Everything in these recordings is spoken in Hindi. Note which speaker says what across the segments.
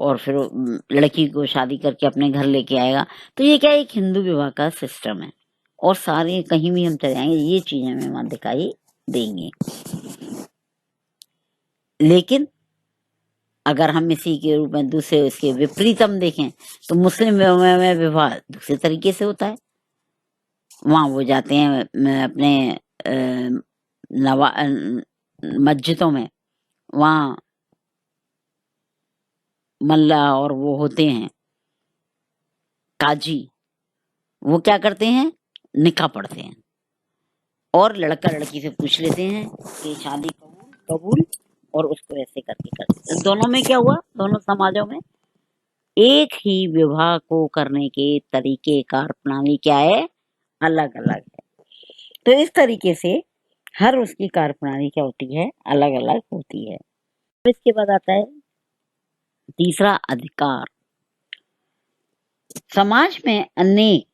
Speaker 1: और फिर लड़की को शादी करके अपने घर लेके आएगा। तो ये क्या, एक हिंदू विवाह का सिस्टम है, और सारे कहीं भी हम चले जाएंगे ये चीजें हमें वहां दिखाई देंगी। लेकिन अगर हम इसी के रूप में दूसरे उसके विपरीत हम देखें तो मुस्लिम में विवाह दूसरे तरीके से होता है। वहां वो जाते हैं अपने मस्जिदों में, वहां मल्ला और वो होते हैं काजी, वो क्या करते हैं, निकाह पढ़ते हैं और लड़का लड़की से पूछ लेते हैं कि शादी कबूल, और उसको ऐसे करके करते हैं। दोनों में क्या हुआ, दोनों समाजों में एक ही विवाह को करने के तरीके कार प्रणाली क्या है, अलग अलग है। तो इस तरीके से हर उसकी कार प्रणाली क्या होती है, अलग अलग होती है। इसके बाद आता है तीसरा, अधिकार। समाज में अनेक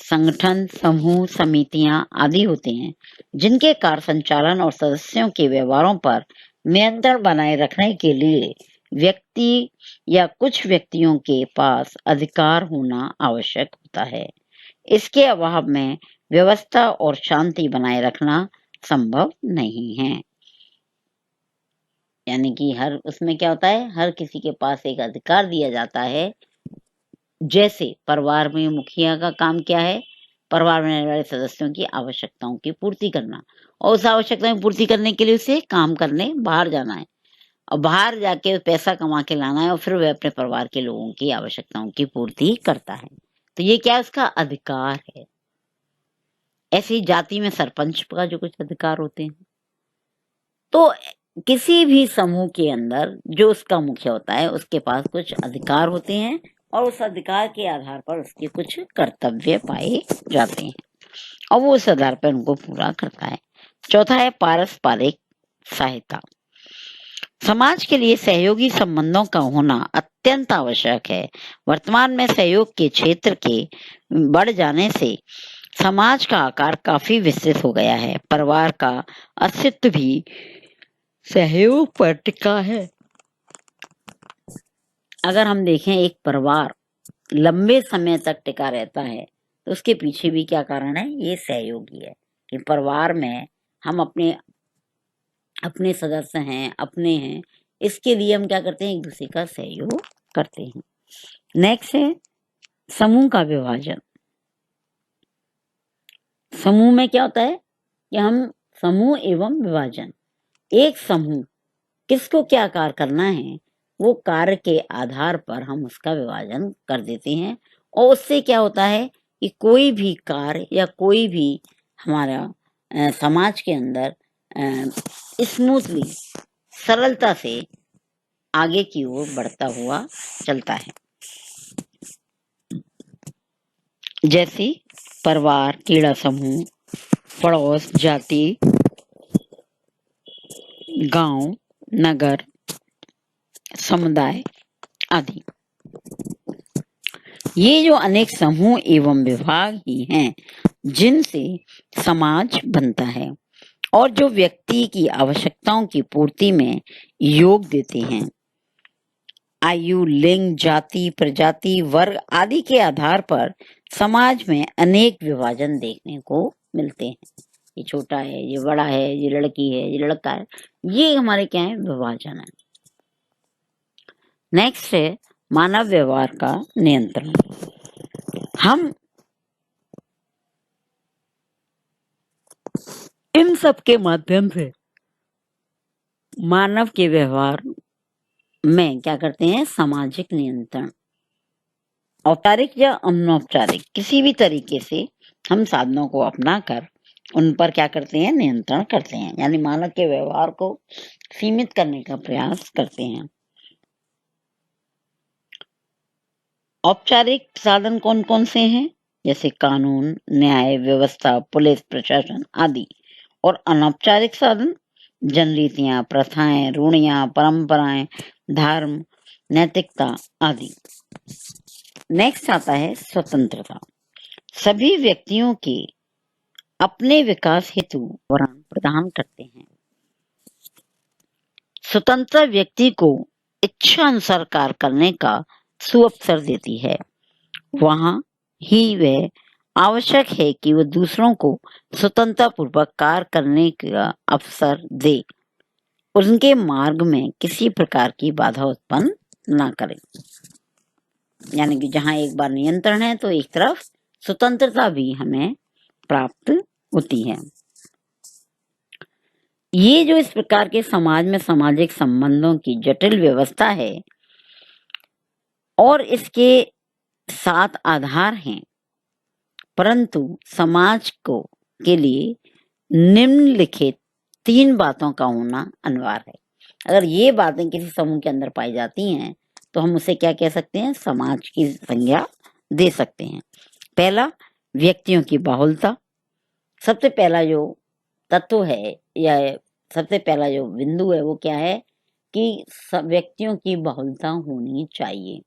Speaker 1: संगठन, समूह, समितियां आदि होते हैं जिनके कार्य संचालन और सदस्यों के व्यवहारों पर नियंत्रण बनाए रखने के लिए व्यक्ति या कुछ व्यक्तियों के पास अधिकार होना आवश्यक होता है। इसके अभाव में व्यवस्था और शांति बनाए रखना संभव नहीं है। यानी कि हर उसमें क्या होता है, हर किसी के पास एक अधिकार दिया जाता है। जैसे परिवार में मुखिया का काम क्या है, परिवार में रहने वाले सदस्यों की आवश्यकताओं की पूर्ति करना, और उस आवश्यकताओं की पूर्ति करने के लिए उसे काम करने बाहर जाना है, और बाहर जाके पैसा कमा के लाना है, और फिर वह अपने परिवार के लोगों की आवश्यकताओं की पूर्ति करता है। तो ये क्या, उसका अधिकार है। ऐसे ही जाति में सरपंच का जो कुछ अधिकार होते हैं। तो किसी भी समूह के अंदर जो उसका मुखिया होता है उसके पास कुछ अधिकार होते हैं, और उस अधिकार के आधार पर उसके कुछ कर्तव्य पाए जाते हैं, और वो उस आधार पर उनको पूरा करता है। चौथा है पारस्परिक सहायता। समाज के लिए सहयोगी संबंधों का होना अत्यंत आवश्यक है। वर्तमान में सहयोग के क्षेत्र के बढ़ जाने से समाज का आकार काफी विस्तृत हो गया है। परिवार का अस्तित्व भी सहयोग पर टिका है। अगर हम देखें एक परिवार लंबे समय तक टिका रहता है तो उसके पीछे भी क्या कारण है, ये सहयोगी है कि परिवार में हम अपने सदस्य हैं, अपने हैं, इसके लिए हम क्या करते हैं, एक दूसरे का सहयोग करते हैं। नेक्स्ट है समूह का विभाजन। समूह में क्या होता है कि हम समूह एवं विभाजन, एक समूह किसको क्या कार्य करना है वो कार्य के आधार पर हम उसका विभाजन कर देते हैं, और उससे क्या होता है कि कोई भी कार्य या कोई भी हमारा समाज के अंदर स्मूथली, सरलता से आगे की ओर बढ़ता हुआ चलता है। जैसे परिवार, क्रीड़ा समूह, पड़ोस, जाति, गांव, नगर, समुदाय आदि। ये जो अनेक समूह एवं विभाग ही हैं जिनसे समाज बनता है और जो व्यक्ति की आवश्यकताओं की पूर्ति में योग देते हैं। आयु, लिंग, जाति, प्रजाति, वर्ग आदि के आधार पर समाज में अनेक विभाजन देखने को मिलते हैं। ये छोटा है, ये बड़ा है, ये लड़की है, ये लड़का है, ये हमारे क्या है, विभाजन है। नेक्स्ट है मानव व्यवहार का नियंत्रण। हम इन सब के माध्यम से मानव के व्यवहार में क्या करते हैं, सामाजिक नियंत्रण। औपचारिक या अनौपचारिक किसी भी तरीके से हम साधनों को अपनाकर उन पर क्या करते हैं, नियंत्रण करते हैं, यानी मानव के व्यवहार को सीमित करने का प्रयास करते हैं। औपचारिक साधन कौन कौन से हैं, जैसे कानून, न्याय व्यवस्था, पुलिस प्रशासन आदि। और अनौपचारिक साधन जनरीतियां, प्रथाएं, रूढ़ियां, परंपराएं, धर्म, नैतिकता आदि। नेक्स्ट आता है स्वतंत्रता। सभी व्यक्तियों के अपने विकास हेतु वरदान प्रदान करते हैं। स्वतंत्र व्यक्ति को इच्छा अनुसार कार्य करने का सुअवसर देती है। वहाँ ही वह आवश्यक है कि वह दूसरों को स्वतंत्रतापूर्वक कार्य करने का अवसर दे, उनके मार्ग में किसी प्रकार की बाधा उत्पन्न ना करे। यानी कि जहाँ एक बार नियंत्रण है तो एक तरफ स्वतंत्रता भी हमें प्राप्त होती है। ये जो इस प्रकार के समाज में सामाजिक संबंधों की जटिल व्यवस्था है और इसके 7 आधार हैं, परंतु समाज को के लिए निम्नलिखित 3 बातों का होना अनिवार्य है। अगर ये बातें किसी समूह के अंदर पाई जाती हैं तो हम उसे क्या कह सकते हैं? समाज की संज्ञा दे सकते हैं। पहला, व्यक्तियों की बाहुलता। सबसे पहला जो तत्व है या सबसे पहला जो बिंदु है वो क्या है कि व्यक्तियों की बहुलता होनी चाहिए।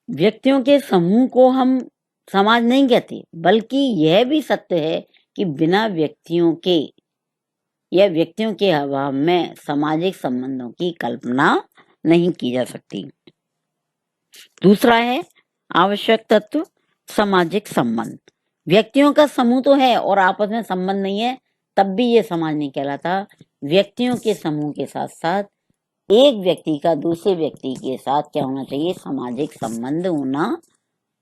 Speaker 1: व्यक्तियों के समूह को हम समाज नहीं कहते, बल्कि यह भी सत्य है कि बिना व्यक्तियों के या व्यक्तियों के अभाव में सामाजिक संबंधों की कल्पना नहीं की जा सकती। दूसरा है आवश्यक तत्व सामाजिक संबंध। व्यक्तियों का समूह तो है और आपस में संबंध नहीं है, तब भी ये समाज नहीं कहलाता। व्यक्तियों के समूह के साथ साथ एक व्यक्ति का दूसरे व्यक्ति के साथ क्या होना चाहिए? सामाजिक संबंध होना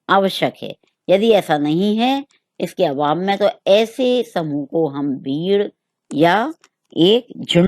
Speaker 1: आवश्यक है। यदि ऐसा नहीं है, इसके अभाव में, तो ऐसे समूह को हम भीड़ या एक झुंड